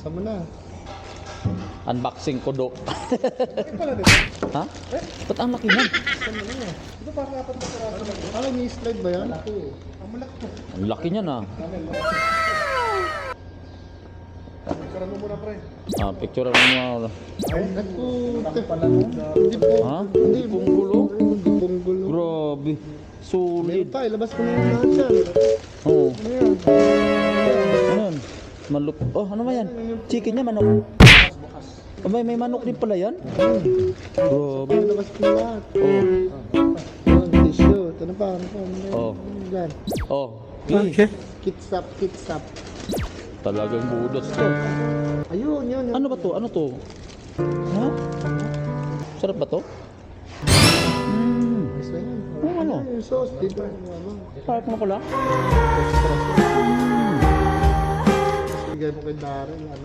Buksan mo na. Unboxing ko do. Ay pala dito. Ha? Ba't ang laki yan? Buksan mo na. Ito parang apat na piraso lang. Parang may slide ba yan? Malaki. Ang malaki. Ang laki niyan ah. Picturean mo muna pre. Ah, picture mo. Ay, naku. Hindi po. Ha? Hindi Punggulo? Hindi punggulo. Grabe. Meron Solid. pa, ilabas ko na yung lahat yan. Oo. Ano yan? Ano yan? Maluk. Oh, ano ba yan? Chicken niya, manok. Oh, may manok din pala yan? Grabe. Ilabas ko na lahat. Oh. Ang tissue. Ito na pa. Ano pa? Oh. Yan. Oh. Okay. Kitsap, kitsap. Talagang budos to. Ayun, yun. Ano ba to? Ano to? Ha? Sarap ba to? Ayos na yan. Ano? Yung sauce, dito. Ano? Sarap mo ko lang? Bigay mo kay Darren.